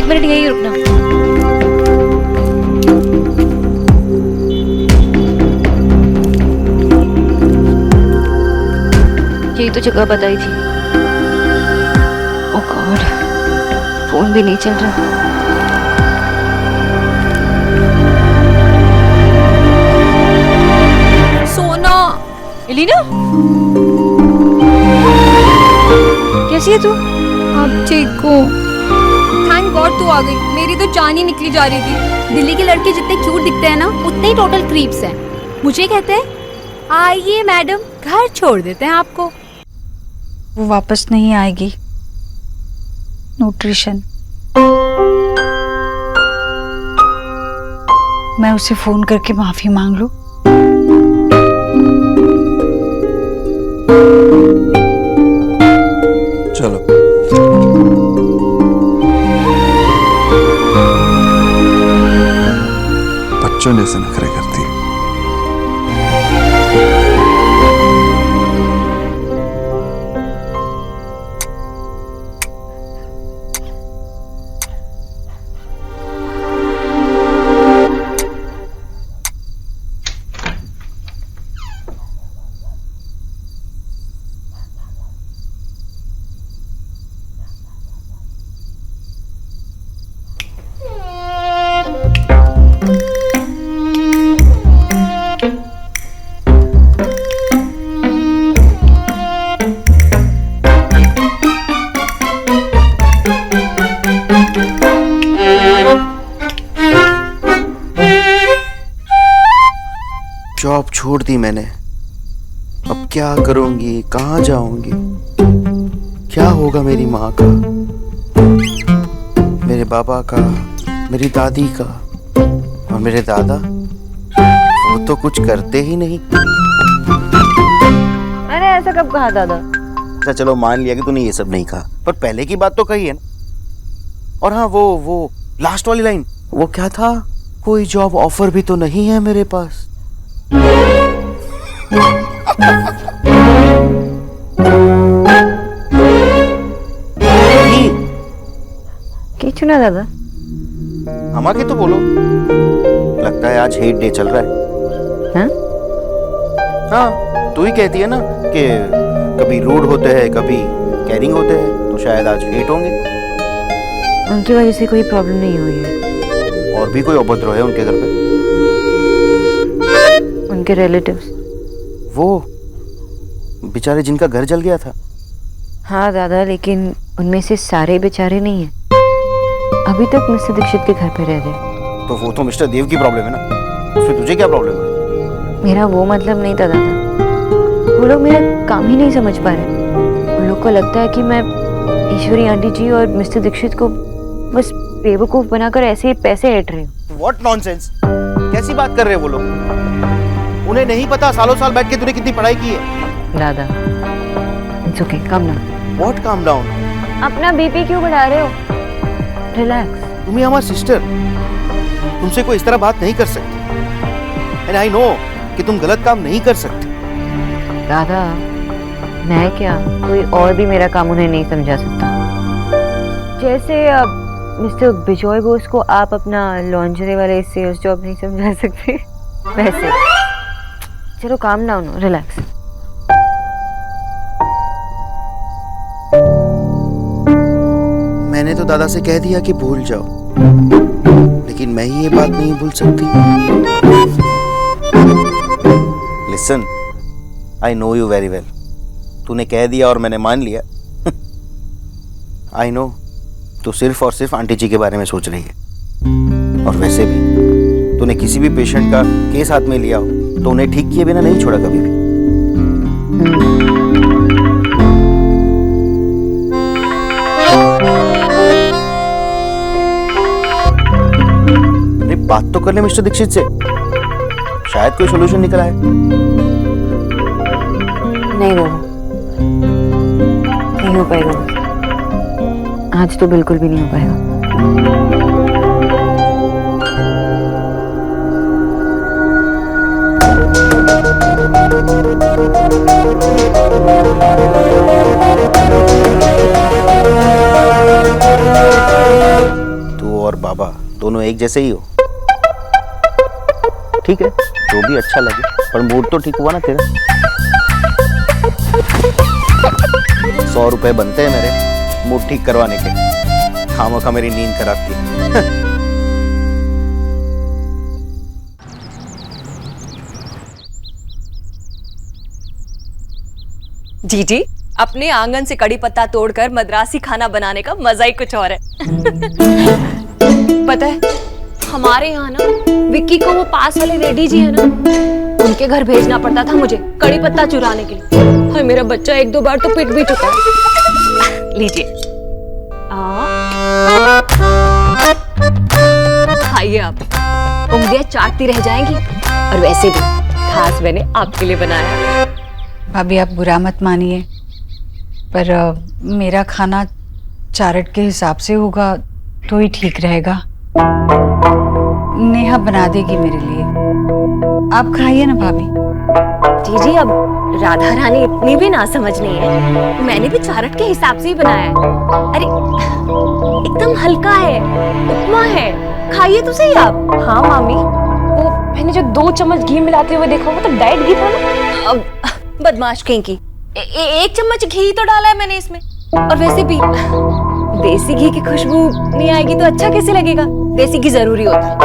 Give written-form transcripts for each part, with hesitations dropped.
Minute यही रुकना। यही तो जगह बताई थी। ओह गॉड, फोन भी नहीं चल रहा। सोना। एलिना, कैसी है तू? अब ठीक हो? थैंक गॉड तू आ गई, मेरी तो जान ही निकली जा रही थी। दिल्ली के लड़के जितने क्यूट दिखते हैं ना, उतने ही टोटल क्रीप्स हैं। मुझे कहते हैं आइए मैडम, घर छोड़ देते हैं आपको। वो वापस नहीं आएगी। न्यूट्रिशन। मैं उसे फोन करके माफी मांग लूं? चलो। बच्चों जैसे नखरे करती है। जॉब छोड़ दी मैंने, अब क्या करूंगी, कहाँ जाऊंगी, क्या होगा मेरी माँ का, मेरे बाबा का, मेरी दादी का, और मेरे दादा, वो तो कुछ करते ही नहीं। अरे ऐसा कब कहा दादा? अच्छा चलो मान लिया कि तूने ये सब नहीं कहा, पर पहले की बात तो कही है ना। और हाँ, वो लास्ट वाली लाइन, वो क्या था, कोई जॉब ऑफर भी तो नहीं है मेरे पास। क्या चुना दादा? हम आके तो बोलो, लगता है आज हेट डे चल रहा है। हाँ? हाँ, तू ही कहती है ना कि कभी रूड होते हैं, कभी कैरिंग होते हैं, तो शायद आज हेट होंगे। उनकी वजह से कोई प्रॉब्लम नहीं हुई है। और भी कोई उपद्रव है उनके घर पे? उनके रिलेटिव्स। वो बेचारे जिनका घर जल गया था। हाँ दादा, लेकिन उनमें से सारे बेचारे नहीं हैं। अभी तक मिस्टर दीक्षित के घर पे रह रहे। तो वो तो मिस्टर देव की प्रॉब्लम है ना, उसमें तुझे क्या प्रॉब्लम है? मेरा वो मतलब नहीं था दादा। वो लोग मेरा काम ही नहीं समझ पा रहे। उन लोग को लगता है कि मैं ईश्वरी आंटी जी और मिस्टर दीक्षित को बस बेवकूफ बनाकर ऐसे ही पैसे ऐंठ रही हूँ। What nonsense! कैसी बात कर रहे हैं वो लोग? उन्हें नहीं पता सालों साल बैठ के तूने कितनी पढ़ाई की है। दादा, it's okay, calm down. What calm down? अपना बीपी क्यों बढ़ा रहे हो? रिलैक्स। तुम ही हमारी सिस्टर, तुमसे कोई इस तरह बात नहीं कर सकती। एंड आई नो कि तुम गलत काम नहीं कर सकते। दादा, मैं क्या, कोई और भी मेरा काम उन्हें नहीं समझा सकता। जैसे मिस्टर बिजॉय बोस को आप अपना लॉन्जरी वाले सेल्स जॉब नहीं समझा सकते, वैसे। चलो काम डाउन हो, रिलैक्स। मैंने तो दादा से कह दिया कि भूल जाओ, लेकिन मैं ही ये बात नहीं भूल सकती। Listen, I know you very well. तूने कह दिया और मैंने मान लिया। आई नो तू सिर्फ और सिर्फ आंटी जी के बारे में सोच रही है। और वैसे भी तूने किसी भी पेशेंट का केस हाथ में लिया हो तो उन्हें ठीक किए बिना नहीं छोड़ा कभी भी। अरे बात तो कर ले मिस्टर दीक्षित से, शायद कोई सोल्यूशन निकल आए। नहीं दादा, नहीं हो पाएगा। आज तो बिल्कुल भी नहीं हो पाएगा। तू बाबा, दोनों एक जैसे ही हो। ठीक है, जो भी अच्छा लगे, पर मूड तो ठीक हुआ ना तेरा। 100 रुपए बनते हैं मेरे मूड ठीक करवाने के। खामोखा मेरी नींद खराब की। जीजी, अपने आंगन से कड़ी पत्ता तोड़कर मद्रासी खाना बनाने का मजा ही कुछ और है। पता है, हमारे यहाँ ना विक्की को वो पास वाले रेड्डी जी है ना, उनके घर भेजना पड़ता था मुझे कड़ी पत्ता चुराने के लिए। और मेरा बच्चा 1-2 बार तो पिट भी चुका है। लीजिए, खाइए आप, उंगलियां चाटती रह जाएंगी। और वैसे भी खास मैंने आपके लिए बनाया। भाभी आप बुरा मत मानिए, पर मेरा खाना चार्ट के हिसाब से होगा तो ही ठीक रहेगा। नेहा बना देगी मेरे लिए, आप खाइए ना भाभी। जीजी, अब राधा रानी इतनी भी ना समझ नहीं है, मैंने भी चार्ट के हिसाब से ही बनाया है। अरे एकदम हल्का है, उपमा है, खाइए तो सही आप। हाँ मामी, वो मैंने जो 2 चम्मच घी मिलाते हुए देखा वो तो डाइट घी था ना। अब बदमाश कहीं की, 1 चम्मच घी तो डाला है मैंने इसमें। और वैसे भी देसी घी की खुशबू नहीं आएगी तो अच्छा कैसे लगेगा? देसी घी जरूरी होता है।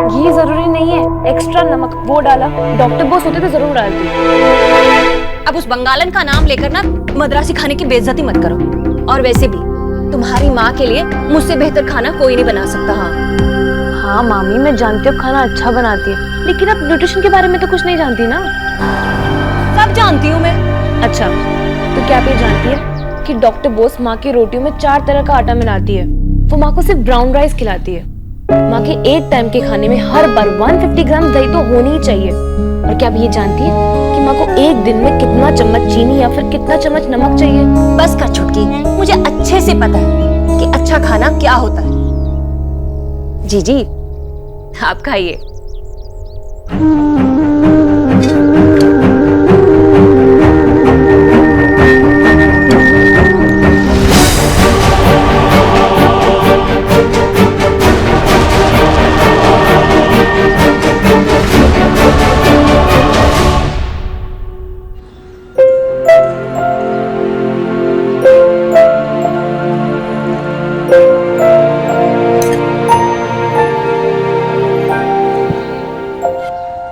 घी जरूरी नहीं है, एक्स्ट्रा नमक वो डाला। डॉक्टर बॉस होते तो जरूर डालती। अब उस बंगालन का नाम लेकर ना मद्रासी खाने की बेइज्जती मत करो। और वैसे भी तुम्हारी माँ के लिए मुझसे बेहतर खाना कोई नहीं बना सकता। हाँ मामी, मैं जानती हूँ खाना अच्छा बनाती है, लेकिन अब न्यूट्रिशन के बारे में तो कुछ नहीं जानती ना। सब जानती हूँ मैं। अच्छा, तो क्या आप ये जानती है कि डॉक्टर बोस माँ की रोटियों में 4 तरह का आटा मिलाती है। वो माँ को सिर्फ ब्राउन राइस खिलाती है। माँ के एक टाइम के खाने में हर बार 150 ग्राम दही तो होनी ही चाहिए। और क्या आप ये जानती है कि माँ को एक दिन में कितना चम्मच चीनी या फिर कितना चम्मच नमक चाहिए? बस कर छुटकी, मुझे अच्छे से पता है कि अच्छा खाना क्या होता है। जीजी, आप खाइए।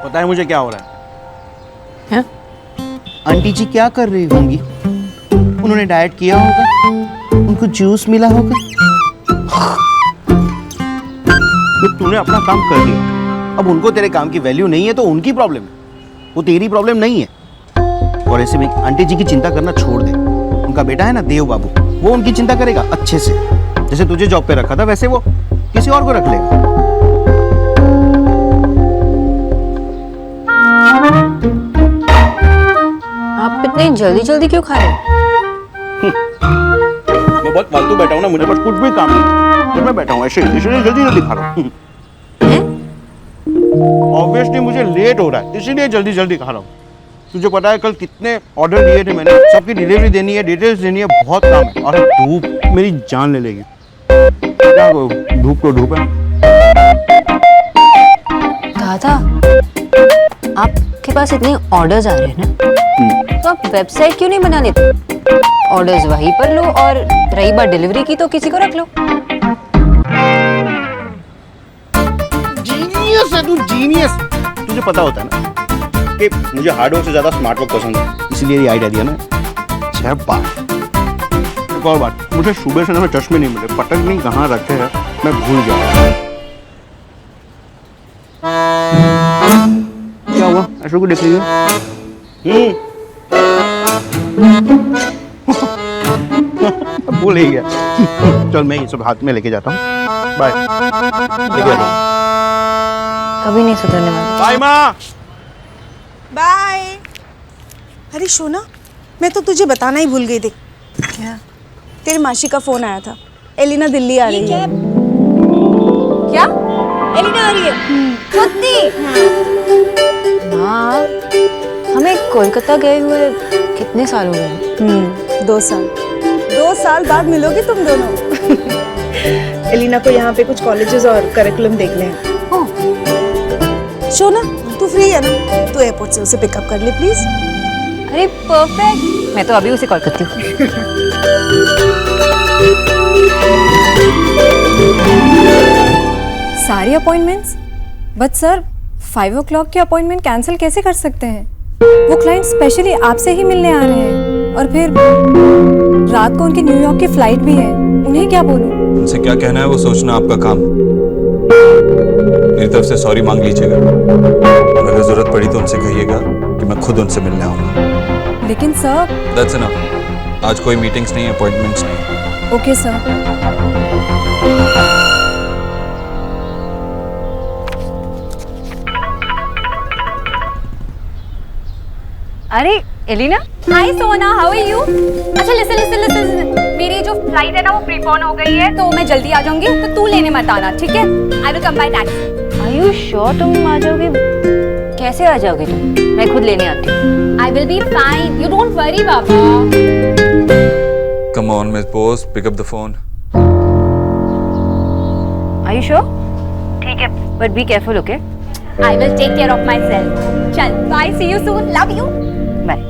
पता है मुझे क्या हो रहा है? आंटी जी क्या कर रही होंगी? उन्होंने डाइट किया होगा, उनको जूस मिला होगा। तो तूने अपना काम कर दिया, अब उनको तेरे काम की वैल्यू नहीं है तो उनकी प्रॉब्लम है, वो तेरी प्रॉब्लम नहीं है। और ऐसे में आंटी जी की चिंता करना छोड़ दे। उनका बेटा है ना देव बाबू, वो उनकी चिंता करेगा अच्छे से। जैसे तुझे जॉब पे रखा था वैसे वो किसी और को रख लेगा। आप इतनी जल्दी जल्दी क्यों खा रहे हो? मैं बहुत फालतू बैठा हूँ ना, मुझे पास कुछ भी काम नहीं, तो मैं बैठा हूँ ऐसे, इसलिए जल्दी जल्दी खा रहा हूँ। ऑब्वियसली मुझे लेट हो रहा है, इसीलिए जल्दी जल्दी खा रहा हूँ। तुझे पता है कल कितने ऑर्डर दिए थे मैंने, सबकी डिलीवरी देनी है, डिटेल्स देनी है, बहुत काम है। और धूप मेरी जान ले लेगी। क्या धूप तो धूप है। दादा, आपके पास इतने ऑर्डर्स आ रहे हैं ना, तो आप वेबसाइट क्यों नहीं बना लेते? ऑर्डर्स वहीं पर लो, और रही बात डिलीवरी की तो किसी को रख लो। जीनियस है तू, जीनियस। तुझे पता होता है ना कि मुझे हार्ड वर्क से ज्यादा स्मार्ट वर्क पसंद है, इसलिए ये आइडिया दिया ना। एक और बात, मुझे सुबह से ना चश्मे नहीं मिले, पटक नहीं कहाँ रखे हैं मैं भूल गया। क्या हुआ, ऐसे को देख रही है? भूल ही गया। चल मैं ये सब हाथ में लेके जाता हूँ। बाय। लेके जाता हूँ। कभी नहीं सुधरने वाला। बाय माँ। बाय। अरे सोना, मैं तो तुझे बताना ही भूल गई थी। क्या? तेरी मासी का फोन आया था, एलिना दिल्ली आ रही है। क्या? एलिना आ रही है? हाँ, हमें कोलकाता गए हुए कितने साल हो गए? 2 साल। 2 साल बाद मिलोगी तुम दोनों। एलिना को यहाँ पे कुछ कॉलेजेस और करिकुलम देखने हैं। शोना तू फ्री है ना, तू एयरपोर्ट से उसे पिकअप कर ले प्लीज। अरे परफेक्ट, मैं तो अभी उसे कॉल करती हूँ। सारी अपॉइंटमेंट्स? बट सर 5 o'clock की अपॉइंटमेंट कैंसिल कैसे कर सकते हैं? वो क्लाइंट स्पेशली आपसे ही मिलने आ रहे हैं, और फिर रात को उनकी न्यूयॉर्क की फ्लाइट भी है। उन्हें क्या बोलूं? उनसे क्या कहना है वो सोचना आपका काम। मेरी तरफ से सॉरी मांग लीजिएगा, और अगर जरूरत पड़ी तो उनसे कहिएगा कि मैं खुद उनसे मिलने आऊंगा। लेकिन सर। That's enough. आज कोई मीटिंग्स नहीं, अपॉइंटमेंट्स नहीं। Okay sir. अरे एलिना। हाय सोना, हाउ आर यू? अच्छा लिसन लिसन लिसन, मेरी जो फ्लाइट है ना वो प्रीपोन हो गई है, तो मैं जल्दी आ जाऊंगी, तो तू लेने मत आना, ठीक है? I will come by taxi. Are you sure तुम आ जाओगे? कैसे आ जाओगे तुम? मैं खुद लेने आती हूँ। I will be fine, you don't worry बाबा। Come on miss Bose, pick up the phone. Are you sure? ठीक है, but be careful, okay? I will take care of myself. चल bye, see you soon, love you. Bye.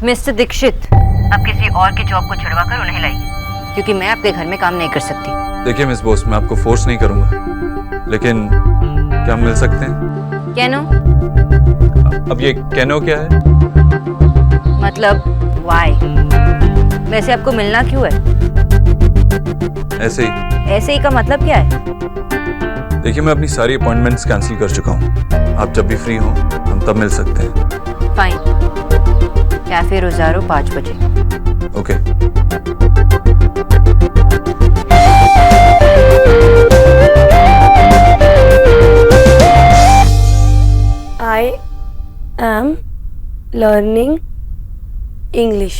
Mister Dikshit, अब किसी और की job को छुड़वा कर उन्हें लाइए, क्योंकि मैं आपके घर में काम नहीं कर सकती। देखिए मिस बोस, मैं आपको फोर्स नहीं करूंगा, लेकिन क्या हम मिल सकते हैं? कैनो? अब ये कैनो क्या है? मतलब वाई? वैसे आपको मिलना क्यों है? ऐसे ही। ऐसे ही का मतलब क्या है? देखिए मैं अपनी सारी अपॉइंटमेंट्स कैंसिल कर चुका हूँ। आप जब भी फ्री हो हम तब मिल सकते हैं। फाइन, कैफे रोजारो 5 बजे। Okay. I am learning English.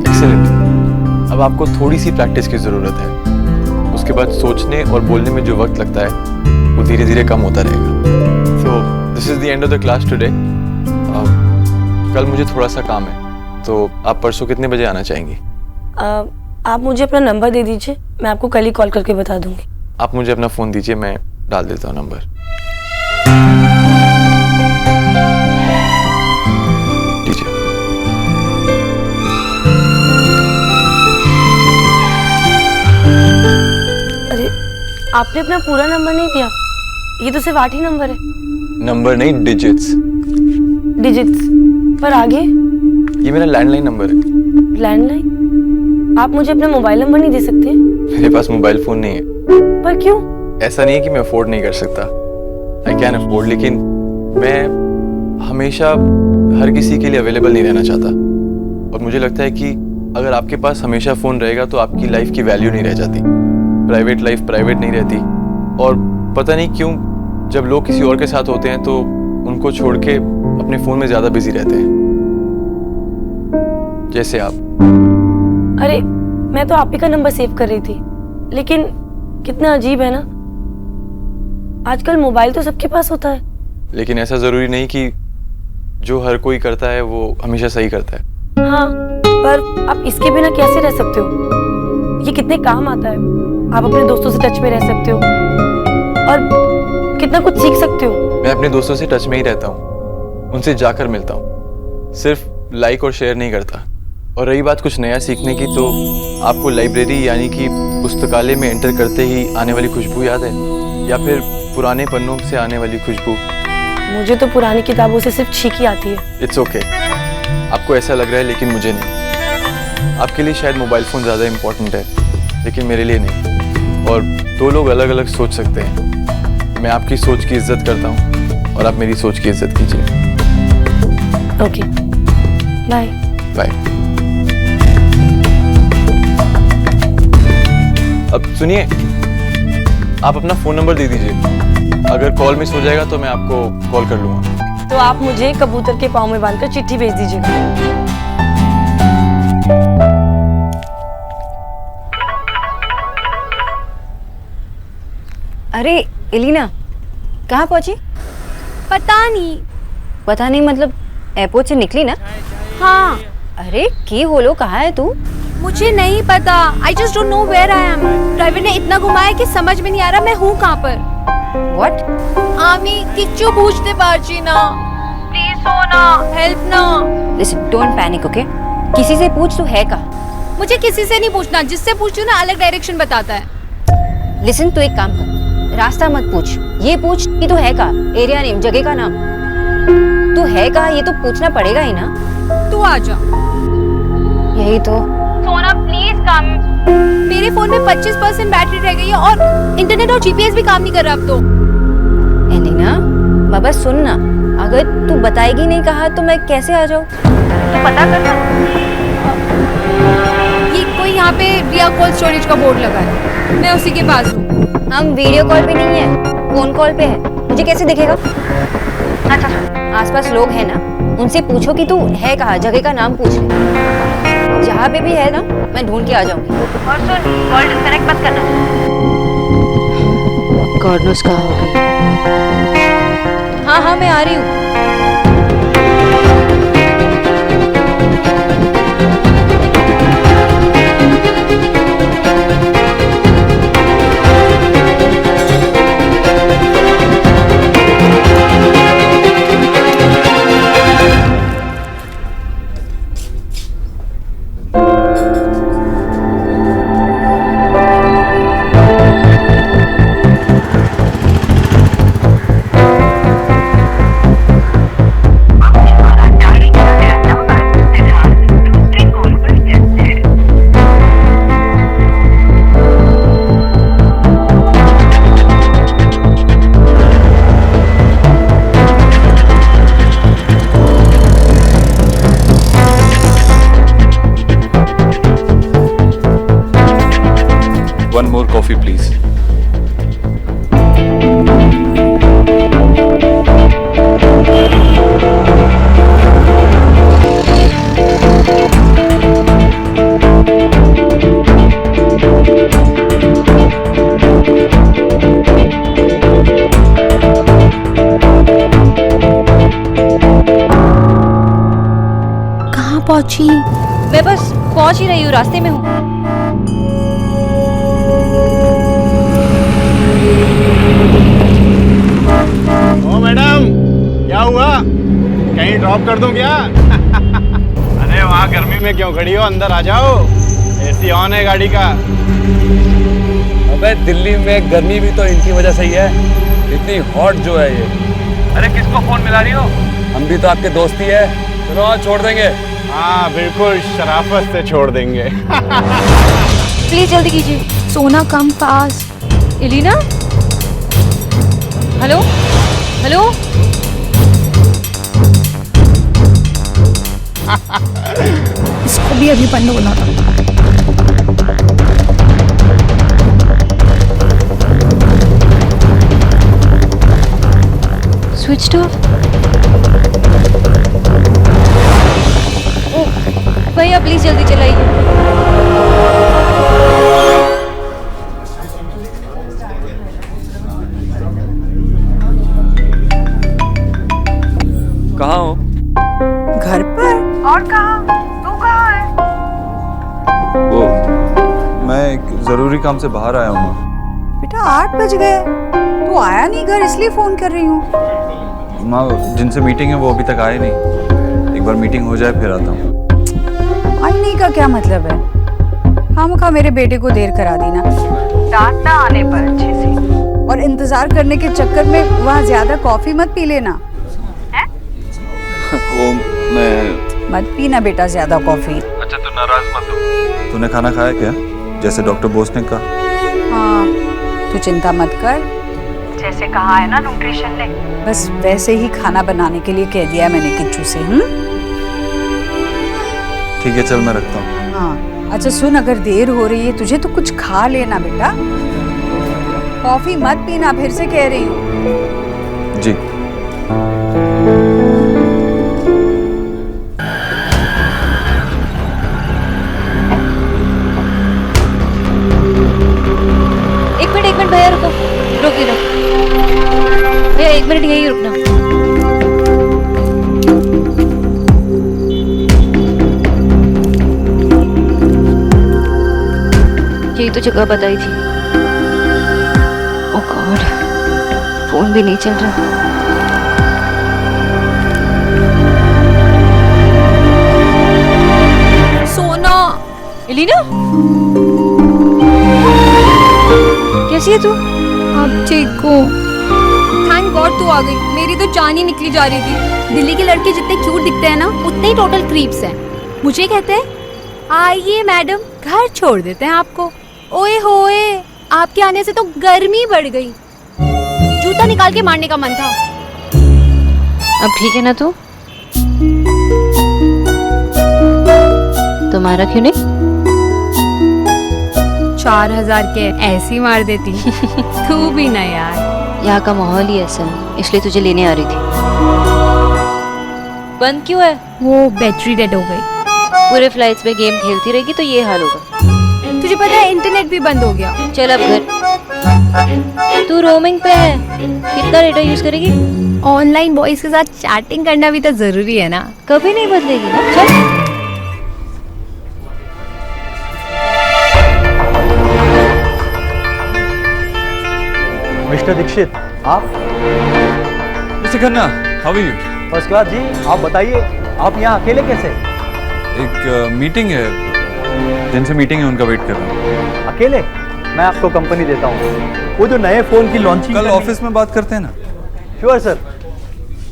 Excellent. अब आपको थोड़ी सी प्रैक्टिस की ज़रूरत है। उसके बाद सोचने और बोलने में जो वक्त लगता है वो धीरे धीरे कम होता रहेगा। So this is the end of the class today. कल मुझे थोड़ा सा काम है, तो आप परसों कितने बजे आना चाहेंगी? आप मुझे अपना नंबर दे दीजिए, मैं आपको कल ही कॉल करके बता दूंगी। आप मुझे अपना फ़ोन दीजिए, मैं डाल देता हूँ नंबर। लीजिए। अरे आपने अपना पूरा नंबर नहीं दिया, ये तो सिर्फ 8 ही नंबर है। नंबर नहीं, डिजिट्स। डिजिट्स पर आगे? ये मेरा लैंडलाइन नंबर है। लैंडलाइन? आप मुझे अपना मोबाइल नंबर नहीं दे सकते? मेरे पास मोबाइल फ़ोन नहीं है। पर क्यों? ऐसा नहीं है कि मैं अफोर्ड नहीं कर सकता, आई कैन अफोर्ड, लेकिन मैं हमेशा हर किसी के लिए अवेलेबल नहीं रहना चाहता। और मुझे लगता है कि अगर आपके पास हमेशा फ़ोन रहेगा तो आपकी लाइफ की वैल्यू नहीं रह जाती, प्राइवेट लाइफ प्राइवेट नहीं रहती। और पता नहीं क्यों जब लोग किसी और के साथ होते हैं तो उनको छोड़ के अपने फ़ोन में ज़्यादा बिजी रहते हैं, जैसे आप। अरे मैं तो आप ही का नंबर सेव कर रही थी, लेकिन कितना अजीब है ना, आजकल मोबाइल तो सबके पास होता है। लेकिन ऐसा ज़रूरी नहीं कि जो हर कोई करता है वो हमेशा सही करता है। हाँ, पर आप इसके बिना कैसे रह सकते हो? ये कितने काम आता है। आप अपने दोस्तों से टच में रह सकते हो और कितना कुछ सीख सकते हो। मैं अपने दोस्तों से टच में ही रहता हूँ, उनसे जाकर मिलता हूँ, सिर्फ लाइक और शेयर नहीं करता। और रही बात कुछ नया सीखने की, तो आपको लाइब्रेरी यानी कि पुस्तकालय में एंटर करते ही आने वाली खुशबू याद है, या फिर पुराने पन्नों से आने वाली खुशबू? मुझे तो पुरानी किताबों से सिर्फ छींक ही आती है। इट्स ओके, आपको ऐसा लग रहा है लेकिन मुझे नहीं। आपके लिए शायद मोबाइल फ़ोन ज़्यादा इम्पोर्टेंट है, लेकिन मेरे लिए नहीं। और दो लोग अलग अलग सोच सकते हैं। मैं आपकी सोच की इज्जत करता हूँ और आप मेरी सोच की इज्जत कीजिए। Okay, bye. बाय। अब सुनिए, आप अपना फ़ोन नंबर दे दीजिए, अगर कॉल मिस हो जाएगा तो मैं आपको कॉल कर लूँगा। तो आप मुझे कबूतर के पाँव में बांधकर चिट्ठी भेज दीजिएगा। अरे एलिना, कहाँ पहुंची? पता नहीं। पता नहीं मतलब एयरपोर्ट से निकली ना? हाँ। अरे की होलो, कहाँ है तू? मुझे नहीं पता, I just don't know where I am. Driver ने इतना घुमाया कि समझ में नहीं आ रहा मैं हूँ कहाँ पर। व्हाट? आमी किच्चू पूछते पारची ना, प्लीज सोना हेल्प ना। Listen, don't panic, okay? किसी से पूछ तू है कहाँ। मुझे किसी से नहीं पूछना, जिससे पूछूं ना अलग डायरेक्शन बताता है। लिसन, तू एक काम कर, रास्ता मत पूछ, ये पूछ कि तू है कहाँ, एरिया नेम, जगह का नाम। तू है कहाँ ये तो पूछना पड़ेगा ही ना। तू आ जा। यही तो। सोना प्लीज कम। मेरे फोन में 25% बैटरी रह गई है और इंटरनेट और जीपीएस भी काम नहीं कर रहा अब तो। एलिना, बाबा सुन ना, अगर तू बताएगी नहीं कहा तो मैं कैसे आ जाऊँ? तो पता करना। ये कोई यहाँ पे रिया कोल्ड स्टोरेज का बोर्ड लगा है, मैं उसी के पास हूँ। हम वीडियो कॉल पे नहीं है, फोन कॉल पे है, मुझे कैसे दिखेगा? अच्छा सुन, आसपास लोग हैं ना, उनसे पूछो कि तू है कहाँ, जगह का नाम पूछ ले। जहाँ पे भी है ना, मैं ढूंढ के आ जाऊंगी। और सुन, कॉल डिस्कनेक्ट मत करना। गॉड नोस कहाँ होगी। हाँ हाँ, मैं आ रही हूँ। One more coffee, please. कहाँ पहुँची? मैं बस पहुंच ही रही हूँ, रास्ते में हूँ। ओ मैडम, क्या हुआ? कहीं ड्रॉप कर दूं क्या? अरे वहाँ गर्मी में क्यों खड़ी हो, अंदर आ जाओ, एसी ऑन है गाड़ी का। अबे दिल्ली में गर्मी भी तो इनकी वजह से ही है, इतनी हॉट जो है ये। अरे किसको फोन मिला रही हो? हम भी तो आपके दोस्त ही है, चलो आज छोड़ देंगे। हाँ बिल्कुल, शराफत से छोड़ देंगे। प्लीज जल्दी कीजिए। Sona come fast. Elina, hello hello. इसको भी अभी बंद होना था। Switched off. भैया प्लीज जल्दी चलाइए। कहाँ हो? घर पर। और कहाँ? तू कहाँ है? वो मैं एक जरूरी काम से बाहर आया हूँ। बेटा 8 बज गए, तू आया नहीं घर, इसलिए फोन कर रही हूँ। माँ, जिनसे मीटिंग है वो अभी तक आए नहीं, एक बार मीटिंग हो जाए फिर आता हूँ। आई नहीं का क्या मतलब है? खामखा मेरे बेटे को देर करा दी ना, डांटना आने पर अच्छे से, और इंतजार करने के चक्कर में वहाँ ज्यादा कॉफी मत पी लेना। वो मैं मत पीना बेटा ज्यादा कॉफी। अच्छा तू नाराज मत हो। तूने खाना खाया क्या, जैसे डॉक्टर बोस ने कहा? हाँ, तू चिंता मत कर, जैसे कहा है ना न्यूट्रिशन ने, बस वैसे ही खाना बनाने के लिए कह दिया मैंने किच्चू से। ठीक है चल मैं रखता हूँ। हाँ अच्छा सुन, अगर देर हो रही है तुझे तो कुछ खा लेना बेटा, कॉफी मत पीना, फिर से कह रही हूँ। जी। एक मिनट भैया रुको, रुकिए भैया, 1 मिनट यही रुकना। ही तो जगह बताई थी। ओह गॉड, फोन भी नहीं चल रहा। सोना। एलिना, कैसी है तू? अब ठीक हूँ। थैंक गॉड तू आ गई, मेरी तो जान ही निकली जा रही थी। दिल्ली के लड़के जितने क्यूट दिखते हैं ना, उतने ही टोटल क्रीप्स हैं। मुझे कहते हैं आइए मैडम, घर छोड़ देते हैं आपको। ओए होए, आपके आने से तो गर्मी बढ़ गई। जूता निकाल के मारने का मन था। अब ठीक है ना तू? तुम्हारा क्यों नहीं? 4000 के ऐसी मार देती। तू भी ना यार। यहाँ का माहौल ही ऐसा है, इसलिए तुझे लेने आ रही थी। बंद क्यों है? वो बैटरी डेड हो गई। पूरे फ्लाइट्स में गेम खेलती रहेगी तो ये हाल होगा। तुझे पता है इंटरनेट भी बंद हो गया। चल अब घर। तू रोमिंग पे है, कितना डेटा यूज करेगी? ऑनलाइन बॉयज के साथ चैटिंग करना भी तो जरूरी है ना। कभी नहीं बदलेगी ना। चल। मिस्टर दीक्षित, आप? Mister Khanna, how are you? First class जी। आप बताइए, आप यहाँ अकेले कैसे? एक मीटिंग है, जिनसे मीटिंग है उनका वेट कर रहा हूँ। अकेले? मैं आपको कंपनी देता हूँ। वो जो नए फोन की लॉन्चिंग कल ऑफिस में बात करते हैं ना? श्योर सर,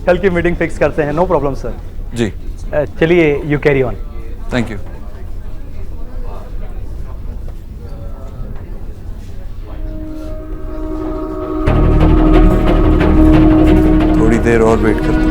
कल की मीटिंग फिक्स करते हैं। No problem sir. जी। चलिए, you carry on. Thank you. थोड़ी देर और वेट करते हैं।